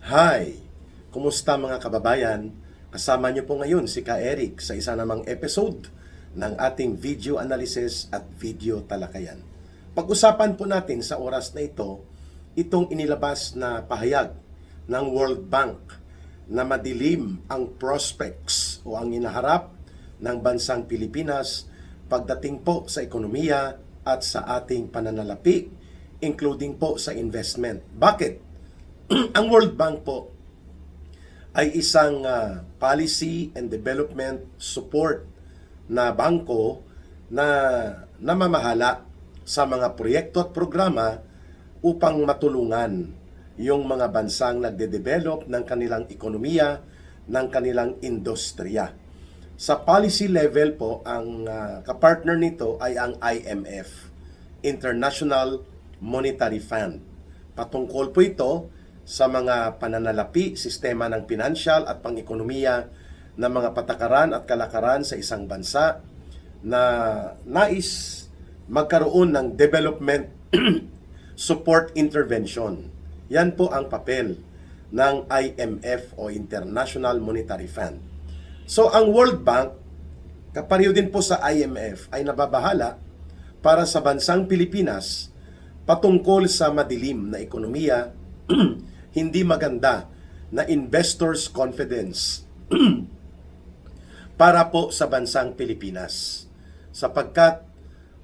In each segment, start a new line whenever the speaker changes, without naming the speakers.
Hi! Kumusta mga kababayan? Kasama niyo po ngayon si Ka Eric sa isa namang episode ng ating video analysis at video talakayan. Pag-usapan po natin sa oras na ito, itong inilabas na pahayag ng World Bank na madilim ang prospects o ang inaharap ng bansang Pilipinas pagdating po sa ekonomiya at sa ating pananalapi, including po sa investment. Bakit? Ang World Bank po ay isang policy and development support na bangko na namamahala sa mga proyekto at programa upang matulungan yung mga bansang nagde-develop ng kanilang ekonomiya, ng kanilang industriya. Sa policy level po, ang kapartner nito ay ang IMF, International Monetary Fund. Patungkol po ito sa mga pananalapi, sistema ng pinansyal at pang-ekonomiya ng mga patakaran at kalakaran sa isang bansa na nais magkaroon ng development support intervention. Yan po ang papel ng IMF o International Monetary Fund. So ang World Bank, kapareho din po sa IMF, ay nababahala para sa bansang Pilipinas patungkol sa madilim na ekonomiya, hindi maganda na investors' confidence para po sa bansang Pilipinas. Sapagkat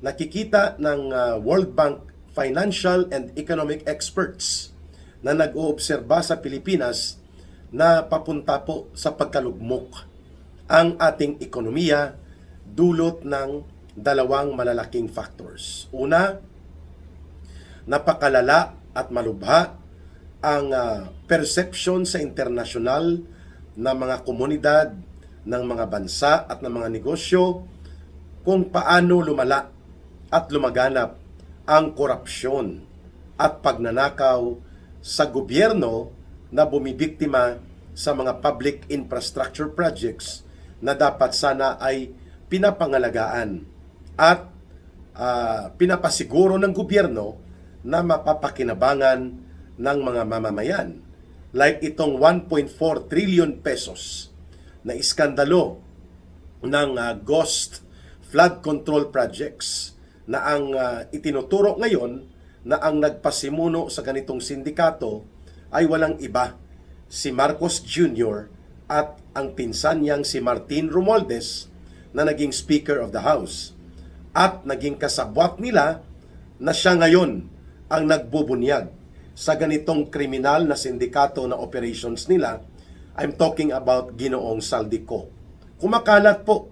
nakikita ng World Bank financial and economic experts na nag-oobserba sa Pilipinas na papunta po sa pagkalugmok ang ating ekonomiya dulot ng dalawang malalaking factors. Una, napakalala at malubha ang perception sa internasyonal na mga komunidad, ng mga bansa at ng mga negosyo kung paano lumala at lumaganap ang korupsyon at pagnanakaw sa gobyerno na bumibiktima sa mga public infrastructure projects na dapat sana ay pinapangalagaan at pinapasiguro ng gobyerno na mapapakinabangan ng mga mamamayan. Like itong 1.4 trillion pesos na iskandalo ng ghost flood control projects na ang itinuturo ngayon na ang nagpasimuno sa ganitong sindikato ay walang iba, si Marcos Jr. at ang pinsan niyang si Martin Romualdez na naging Speaker of the House. At naging kasabwat nila na siya ngayon ang nagbubunyag sa ganitong kriminal na sindikato na operations nila. I'm talking about Ginoong Saldico. Kumakalat po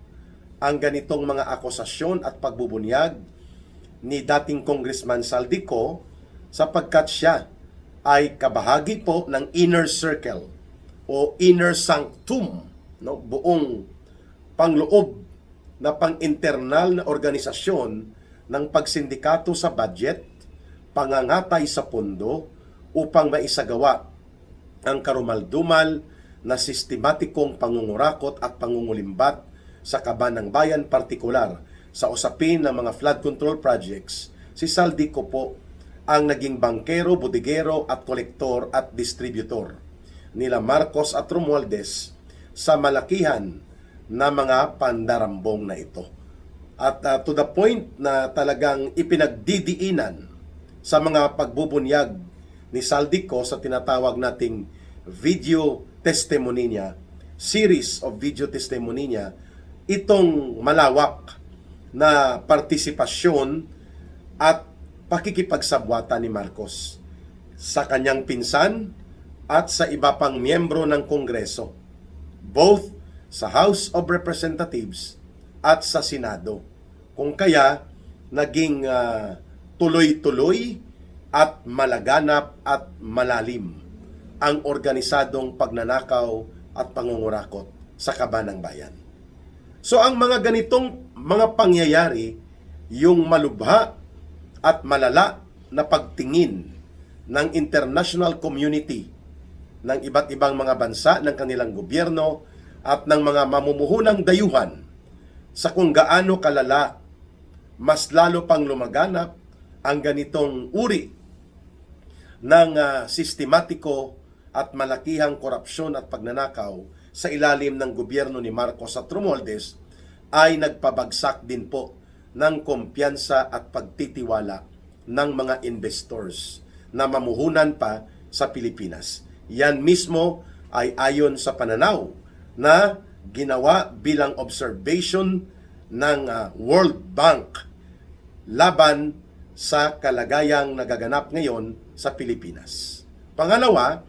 ang ganitong mga akusasyon at pagbubunyag ni dating Congressman Saldico sapagkat siya ay kabahagi po ng inner circle o inner sanctum, no? Buong pangloob na pang-internal na organisasyon ng pagsindikato sa budget, pangangatay sa pondo upang maisagawa ang karumaldumal na sistematikong pangungurakot at pangungulimbat sa kaban ng bayan, partikular sa usapin ng mga flood control projects. Si Saldico po ang naging bangkero, bodegero at kolektor at distributor nila Marcos at Romualdez sa malakihan na mga pandarambong na ito. At to the point na talagang ipinagdidiinan sa mga pagbubunyag ni Saldico sa tinatawag nating video testimony niya, series of video testimony niya, itong malawak na partisipasyon at pakikipagsabwata ni Marcos sa kanyang pinsan at sa iba pang miyembro ng Kongreso, both sa House of Representatives at sa Senado. Kung kaya, naging tuloy-tuloy at malaganap at malalim ang organisadong pagnanakaw at pangungurakot sa kaban ng bayan. So ang mga ganitong mga pangyayari, yung malubha at malala na pagtingin ng international community ng iba't ibang mga bansa ng kanilang gobyerno at ng mga mamumuhunang dayuhan sa kung gaano kalala, mas lalo pang lumaganap ang ganitong uri ng sistematiko at malakihang korupsyon at pagnanakaw sa ilalim ng gobyerno ni Marcos at Romualdez ay nagpabagsak din po ng kumpiyansa at pagtitiwala ng mga investors na mamuhunan pa sa Pilipinas. Yan mismo ay ayon sa pananaw na ginawa bilang observation ng World Bank laban sa kalagayang nagaganap ngayon sa Pilipinas. Pangalawa,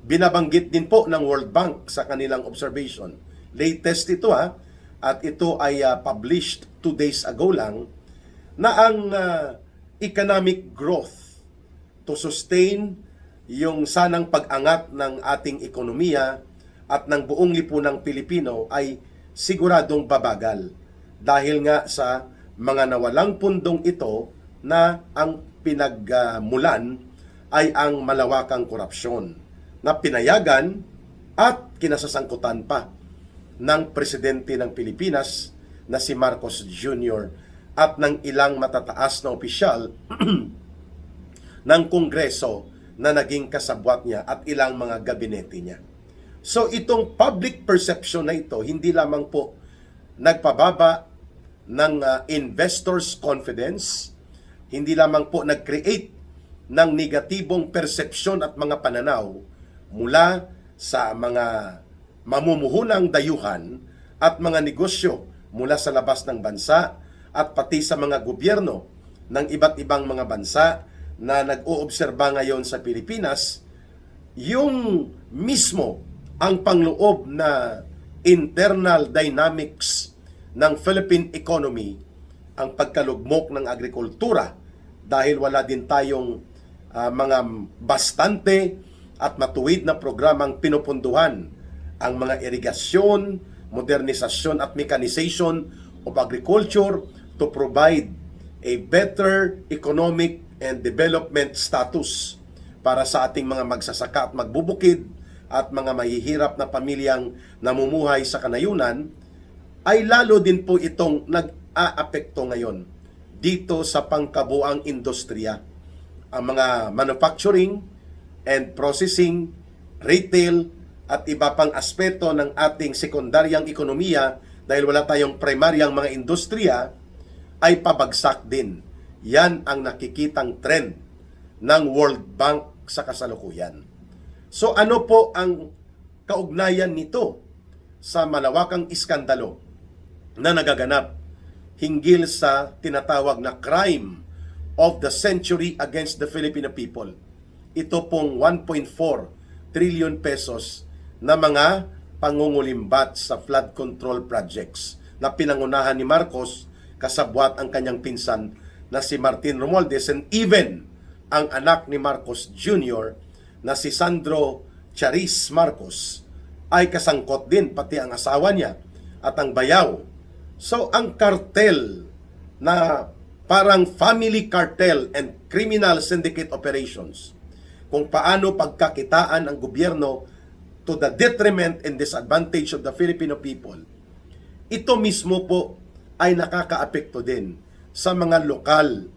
binabanggit din po ng World Bank sa kanilang observation. Latest ito at ito ay published 2 days ago lang, na ang economic growth to sustain yung sanang pag-angat ng ating ekonomiya at ng buong lipunang Pilipino ay siguradong babagal dahil nga sa mga nawalang pundong ito na ang pinagmulan ay ang malawakang korupsyon na pinayagan at kinasasangkutan pa ng presidente ng Pilipinas na si Marcos Jr. at ng ilang matataas na opisyal ng Kongreso na naging kasabwat niya at ilang mga gabinete niya. So itong public perception na ito, hindi lamang po nagpababa ng investors' confidence, hindi lamang po nag-create ng negatibong persepsyon at mga pananaw mula sa mga mamumuhunang dayuhan at mga negosyo mula sa labas ng bansa at pati sa mga gobyerno ng iba't ibang mga bansa na nag-oobserba ngayon sa Pilipinas, yung mismo ang pangloob na internal dynamics ng Philippine economy, ang pagkalugmok ng agrikultura dahil wala din tayong mga bastante at matuwid na programang pinupunduhan ang mga irigasyon, modernisasyon at mechanization of agriculture to provide a better economic and development status para sa ating mga magsasaka at magbubukid at mga mahihirap na pamilyang namumuhay sa kanayunan, ay lalo din po itong nag-aapekto ngayon dito sa pangkabuang industriya. Ang mga manufacturing and processing, retail, at iba pang aspeto ng ating sekundaryang ekonomiya dahil wala tayong primaryang mga industriya, ay pabagsak din. Yan ang nakikitang trend ng World Bank sa kasalukuyan. So ano po ang kaugnayan nito sa malawakang iskandalo na nagaganap hinggil sa tinatawag na crime of the century against the Filipino people? Ito pong 1.4 trillion pesos na mga pangungulimbat sa flood control projects na pinangunahan ni Marcos, kasabwat ang kanyang pinsan na si Martin Romualdez, and even ang anak ni Marcos Jr. na si Sandro Charis Marcos ay kasangkot din, pati ang asawa niya at ang bayaw. So ang cartel na parang family cartel and criminal syndicate operations, kung paano pagkakitaan ang gobyerno to the detriment and disadvantage of the Filipino people, ito mismo po ay nakakaapekto din sa mga lokal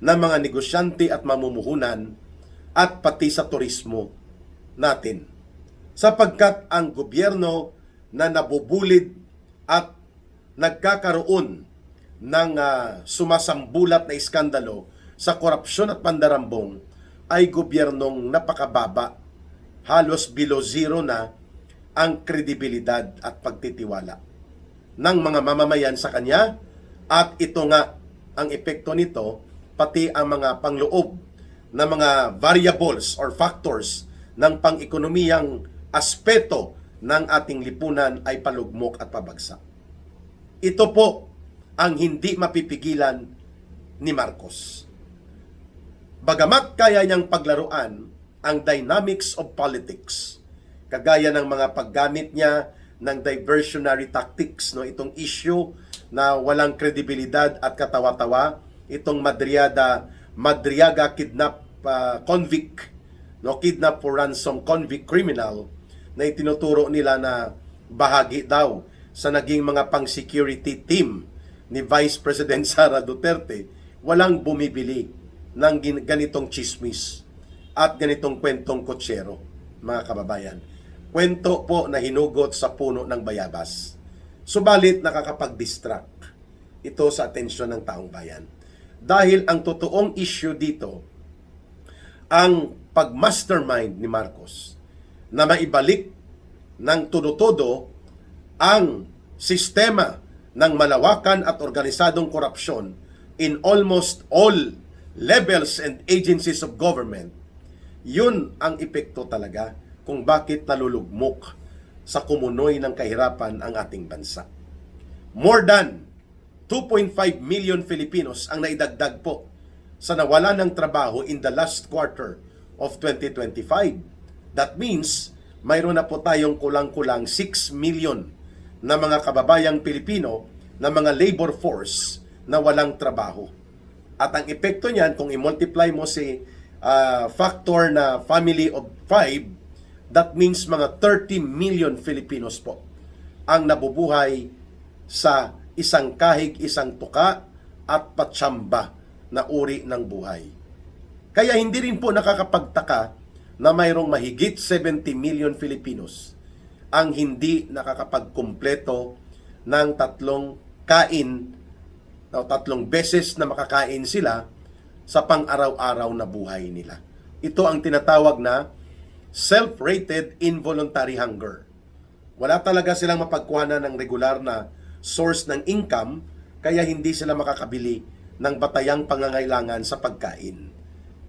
na mga negosyante at mamumuhunan at pati sa turismo natin. Sapagkat ang gobyerno na nabubulid at nagkakaroon ng sumasambulat na iskandalo sa korupsyon at pandarambong ay gobyernong napakababa, halos below zero na ang kredibilidad at pagtitiwala ng mga mamamayan sa kanya, at ito nga ang epekto nito, pati ang mga pangloob na mga variables or factors ng pang-ekonomiyang aspeto ng ating lipunan ay palugmok at pabagsak. Ito po ang hindi mapipigilan ni Marcos. Bagamat kaya niyang paglaruan ang dynamics of politics, kagaya ng mga paggamit niya ng diversionary tactics, no, itong issue na walang kredibilidad at katawa-tawa, itong Madriaga kidnap convict, no, kidnap for ransom convict criminal na itinuturo nila na bahagi daw sa naging mga pang-security team ni Vice President Sara Duterte. Walang bumibili ng ganitong chismis at ganitong kwentong kotsero. mga kababayan. Kwento po na hinugot sa puno ng bayabas. Subalit nakakapag-distract ito sa atensyon ng taong bayan. Dahil ang totoong issue dito, ang pag-mastermind ni Marcos na maibalik ng todo-todo ang sistema ng malawakan at organisadong korupsyon in almost all levels and agencies of government, yun ang epekto talaga kung bakit nalulugmok sa kumunoy ng kahirapan ang ating bansa. More than 2.5 million Filipinos ang naidagdag po sa nawalan ng trabaho in the last quarter of 2025. That means, mayroon na po tayong kulang-kulang 6 million na mga kababayang Pilipino na mga labor force na walang trabaho. At ang epekto niyan, kung i-multiply mo si factor na family of 5, that means mga 30 million Filipinos po ang nabubuhay sa isang kahig, isang tuka at patsamba na uri ng buhay. Kaya hindi rin po nakakapagtaka na mayroong mahigit 70 million Filipinos ang hindi nakakapagkumpleto ng tatlong beses na makakain sila sa pang-araw-araw na buhay nila. Ito ang tinatawag na self-rated involuntary hunger. Wala talaga silang mapagkuhanan ng regular na source ng income, kaya hindi sila makakabili ng batayang pangangailangan sa pagkain.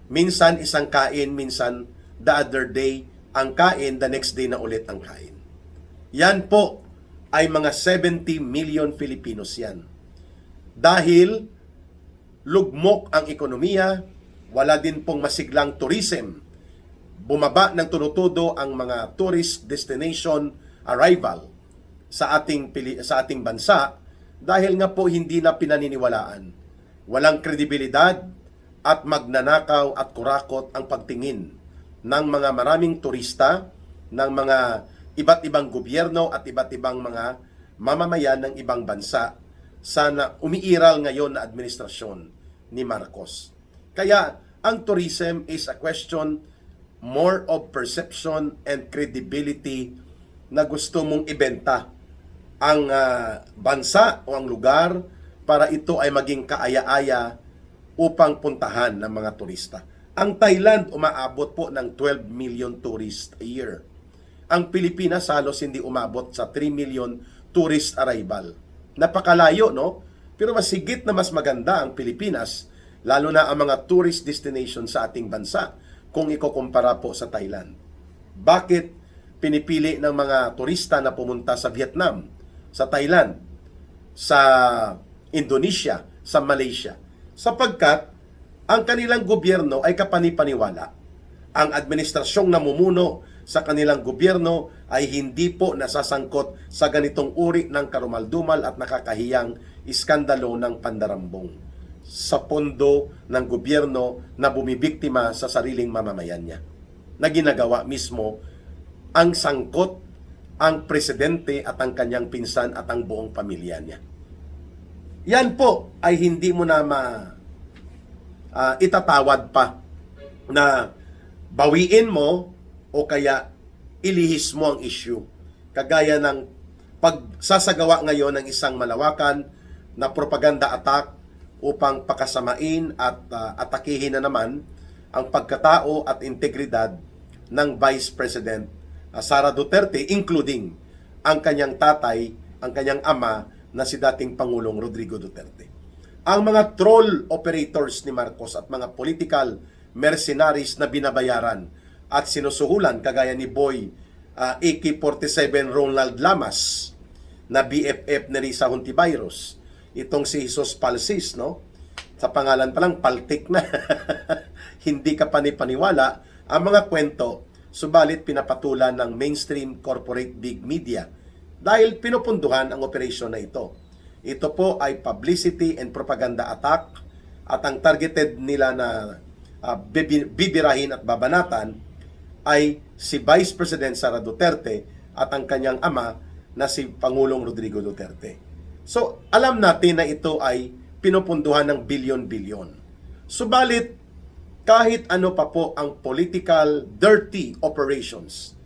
Minsan isang kain, minsan the other day ang kain, the next day na ulit ang kain. Yan po ay mga 70 million Filipinos yan. Dahil lugmok ang ekonomiya, wala din pong masiglang tourism. Bumaba ng tunutudo ang mga tourist destination arrival sa ating bansa dahil nga po hindi na pinaniniwalaan. Walang kredibilidad at magnanakaw at kurakot ang pagtingin ng mga maraming turista, ng mga iba't ibang gobyerno at iba't ibang mga mamamayan ng ibang bansa sana umiiral ngayon na administrasyon ni Marcos. Kaya ang tourism is a question more of perception and credibility na gusto mong ibenta ang bansa o ang lugar para ito ay maging kaaya-aya upang puntahan ng mga turista. Ang Thailand umaabot po ng 12 million tourists a year. Ang Pilipinas halos hindi umabot sa 3 million tourist arrival. Napakalayo, no? Pero mas higit na mas maganda ang Pilipinas, lalo na ang mga tourist destination sa ating bansa kung ikukumpara po sa Thailand. Bakit pinipili ng mga turista na pumunta sa Vietnam, sa Thailand, sa Indonesia, sa Malaysia? Sapagkat ang kanilang gobyerno ay kapanipaniwala. Ang administrasyong namumuno sa kanilang gobyerno ay hindi po nasasangkot sa ganitong uri ng karumaldumal at nakakahiyang iskandalo ng pandarambong sa pondo ng gobyerno na bumibiktima sa sariling mamamayan niya, na ginagawa mismo ang sangkot ang presidente at ang kanyang pinsan at ang buong pamilya niya. Yan po ay hindi mo na itatawad pa na bawiin mo o kaya ilihis mo ang issue. Kagaya ng pagsasagawa ngayon ng isang malawakan na propaganda attack upang pakasamain at atakihin na naman ang pagkatao at integridad ng Vice President Sara Duterte, including ang kanyang tatay, ang kanyang ama na si dating Pangulong Rodrigo Duterte. Ang mga troll operators ni Marcos at mga political mercenaries na binabayaran at sinusuhulan kagaya ni Boy AK-47 Ronald Lamas na BFF ni Risa Hontiveros, itong si Jesus Palsis, no? Sa pangalan pa lang, paltik na. Hindi ka panipaniwala ang mga kwento, subalit pinapatulan ng mainstream corporate big media dahil pinupunduhan ang operasyon na ito. Ito po ay publicity and propaganda attack at ang targeted nila na bibirahin at babanatan ay si Vice President Sara Duterte at ang kanyang ama na si Pangulong Rodrigo Duterte. So, alam natin na ito ay pinupunduhan ng bilyon-bilyon. Subalit, kahit ano pa po ang political dirty operations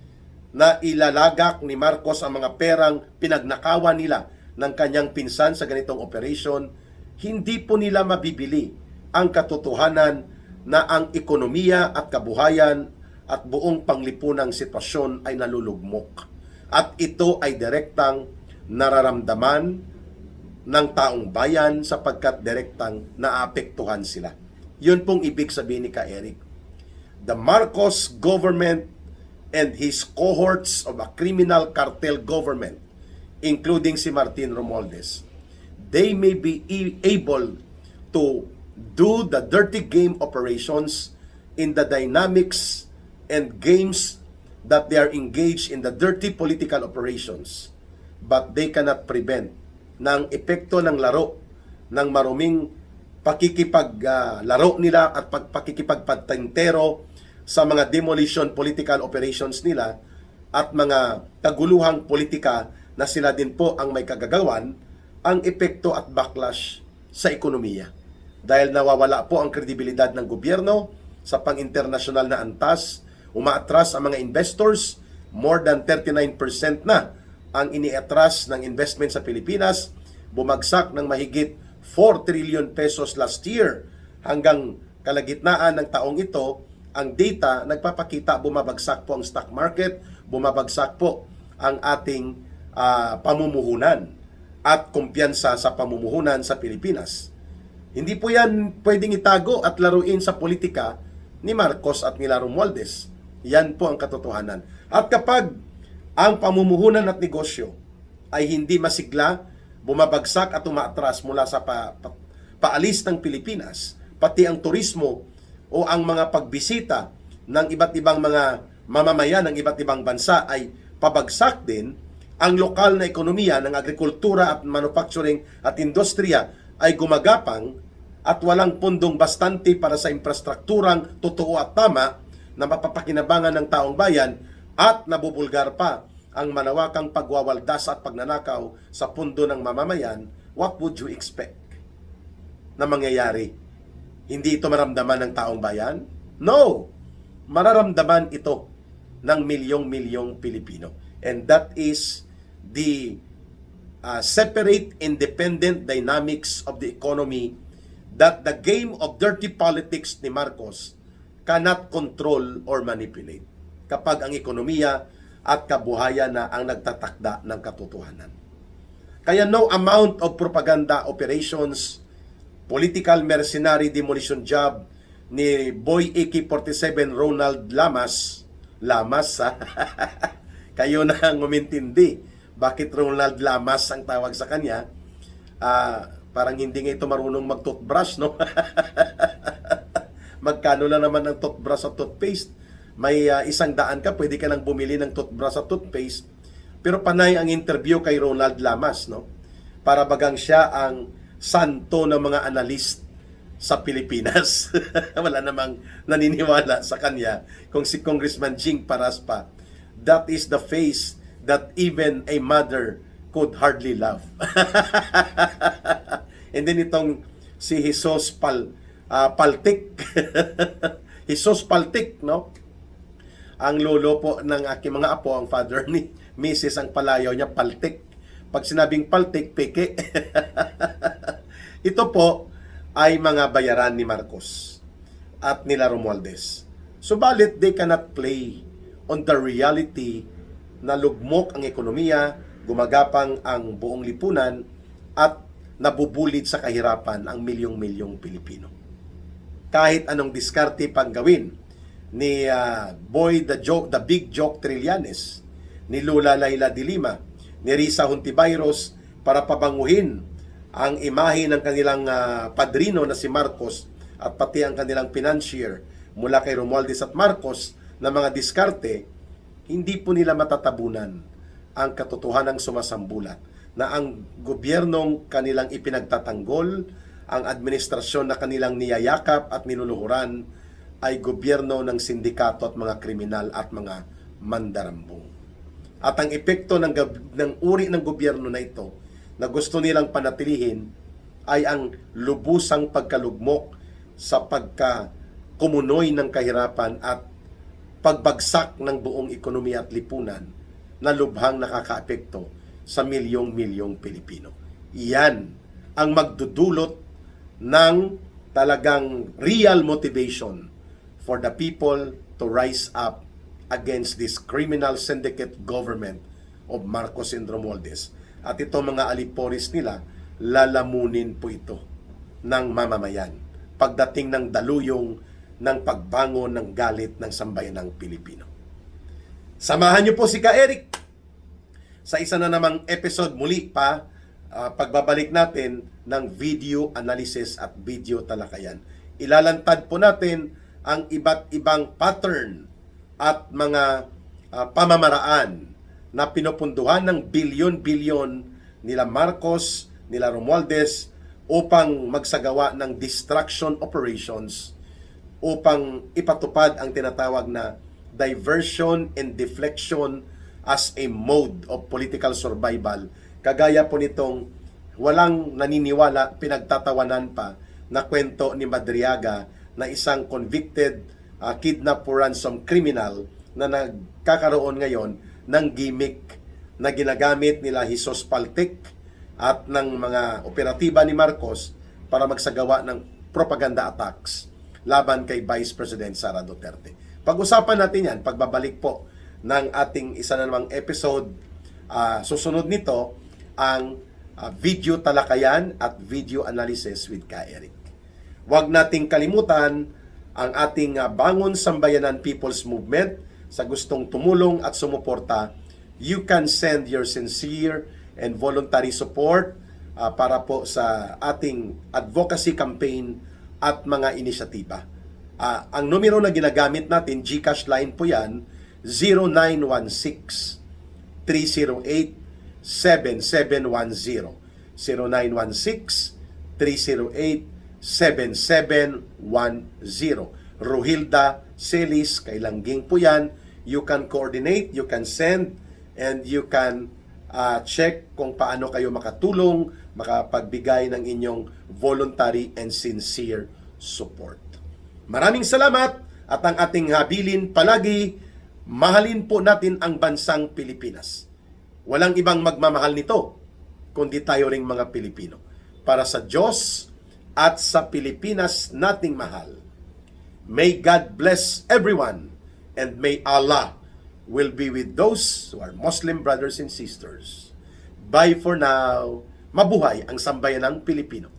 na ilalagak ni Marcos ang mga perang pinagnakawan nila ng kanyang pinsan sa ganitong operation, hindi po nila mabibili ang katotohanan na ang ekonomiya at kabuhayan at buong panglipunang sitwasyon ay nalulugmok. At ito ay direktang nararamdaman ng taong bayan sapagkat direktang naapektuhan sila. Yun pong ibig sabihin ni Ka-Eric. The Marcos government and his cohorts of a criminal cartel government, including si Martin Romualdez, they may be able to do the dirty game operations in the dynamics and games that they are engaged in the dirty political operations, but they cannot prevent ng epekto ng laro ng maruming pakikipaglaro nila at pakikipagpatintero sa mga demolition political operations nila at mga kaguluhang politika na sila din po ang may kagagawan, ang epekto at backlash sa ekonomiya. Dahil nawawala po ang kredibilidad ng gobyerno sa pang-internasyonal na antas, umaatras ang mga investors, more than 39% na ang iniatras ng investment sa Pilipinas, bumagsak ng mahigit 4 trillion pesos last year hanggang kalagitnaan ng taong ito. Ang data nagpapakita bumabagsak po ang stock market, bumabagsak po ang ating pamumuhunan at kumpiyansa sa pamumuhunan sa Pilipinas. Hindi po yan pwedeng itago at laruin sa politika ni Marcos at nila Romualdez. Yan po ang katotohanan. At kapag ang pamumuhunan at negosyo ay hindi masigla, bumabagsak at umaatras mula sa paalis ng Pilipinas, pati ang turismo o ang mga pagbisita ng iba't ibang mga mamamayan ng iba't ibang bansa ay pabagsak din, ang lokal na ekonomiya ng agrikultura at manufacturing at industriya ay gumagapang at walang pundong bastante para sa infrastrukturang totoo at tama na mapapakinabangan ng taong bayan at nabubulgar pa ang malawakang pagwawaldas at pagnanakaw sa pundo ng mamamayan, what would you expect na mangyayari? Hindi ito maramdaman ng taong bayan? No! Mararamdaman ito ng milyong-milyong Pilipino. And that is the separate, independent dynamics of the economy that the game of dirty politics ni Marcos cannot control or manipulate kapag ang ekonomiya at kabuhayan na ang nagtatakda ng katotohanan. Kaya no amount of propaganda operations, political mercenary demolition job ni Boy AK-47 Ronald Lamas ha? Kayo na ang umintindi bakit Ronald Lamas ang tawag sa kanya. Parang hindi nga ito marunong mag-toothbrush, no? Magkano lang naman ang toothbrush at toothpaste? May 100 ka, pwede ka nang bumili ng toothbrush at toothpaste. Pero panay ang interview kay Ronald Lamas, no? Para bagang siya ang santo ng mga analyst sa Pilipinas. Wala namang naniniwala sa kanya kung si Congressman Jing Paraspa. That is the face that even a mother could hardly love. And then itong si Jesus Paltik. Jesus Paltik, no? Ang lolo po ng aking mga apo, ang father ni Mrs. ang palayaw niya, Paltik. Pag sinabing Paltik, peke. Ito po ay mga bayaran ni Marcos at nila Romualdez. Subalit, they cannot play on the reality na lugmok ang ekonomiya, gumagapang ang buong lipunan, at nabubulit sa kahirapan ang milyong-milyong Pilipino. Kahit anong diskarte pang gawin ni Boy the Big Joke Trillanes, ni Lula Laila de Lima, ni Risa Hontiveros para pabanguhin ang imahe ng kanilang padrino na si Marcos at pati ang kanilang financier mula kay Romualdez at Marcos na mga diskarte, hindi po nila matatabunan ang katotohanang sumasambulat na ang gobyernong kanilang ipinagtatanggol, ang administrasyon na kanilang niyayakap at niluluhuran ay gobyerno ng sindikato at mga kriminal at mga mandarambong. At ang epekto ng uri ng gobyerno na ito na gusto nilang panatilihin ay ang lubusang pagkalugmok sa kumunoy ng kahirapan at pagbagsak ng buong ekonomiya at lipunan na lubhang nakakaapekto sa milyong-milyong Pilipino. Iyan ang magdudulot ng talagang real motivation for the people to rise up against this criminal syndicate government of Marcos and Romualdez. At itong mga aliporis nila, lalamunin po ito ng mamamayan pagdating ng daluyong ng pagbangon ng galit ng sambayanang Pilipino. Samahan niyo po si Ka Eric sa isa na namang episode muli pa, pagbabalik natin ng video analysis at video talakayan. Ilalantad po natin ang iba't ibang pattern at mga pamamaraan na pinupunduhan ng bilyon-bilyon nila Marcos, nila Romualdez upang magsagawa ng distraction operations upang ipatupad ang tinatawag na diversion and deflection as a mode of political survival. Kagaya po nitong walang naniniwala, pinagtatawanan pa na kwento ni Madriaga na isang convicted kidnap for ransom criminal na nagkakaroon ngayon ng gimmick na ginagamit nila Jesus Paltic at ng mga operatiba ni Marcos para magsagawa ng propaganda attacks laban kay Vice President Sara Duterte. Pag-usapan natin yan, pagbabalik po ng ating isa na namang episode. Susunod nito ang video talakayan at video analysis with Ka Eric. Huwag nating kalimutan ang ating Bangon Sambayanan People's Movement. Sa gustong tumulong at sumuporta, you can send your sincere and voluntary support para po sa ating advocacy campaign at mga inisyatiba. Ang numero na ginagamit natin, GCash line po yan, 0916-308-7710. 0916-308-7710. Rohilda Celis, kay Langging po yan. You can coordinate, you can send, and you can check kung paano kayo makatulong, makapagbigay ng inyong voluntary and sincere support. Maraming salamat at ang ating habilin palagi, mahalin po natin ang bansang Pilipinas. Walang ibang magmamahal nito, kundi tayo ring mga Pilipino. Para sa Diyos at sa Pilipinas nating mahal. May God bless everyone and may Allah will be with those who are Muslim brothers and sisters. Bye for now. Mabuhay ang sambayanang Pilipino.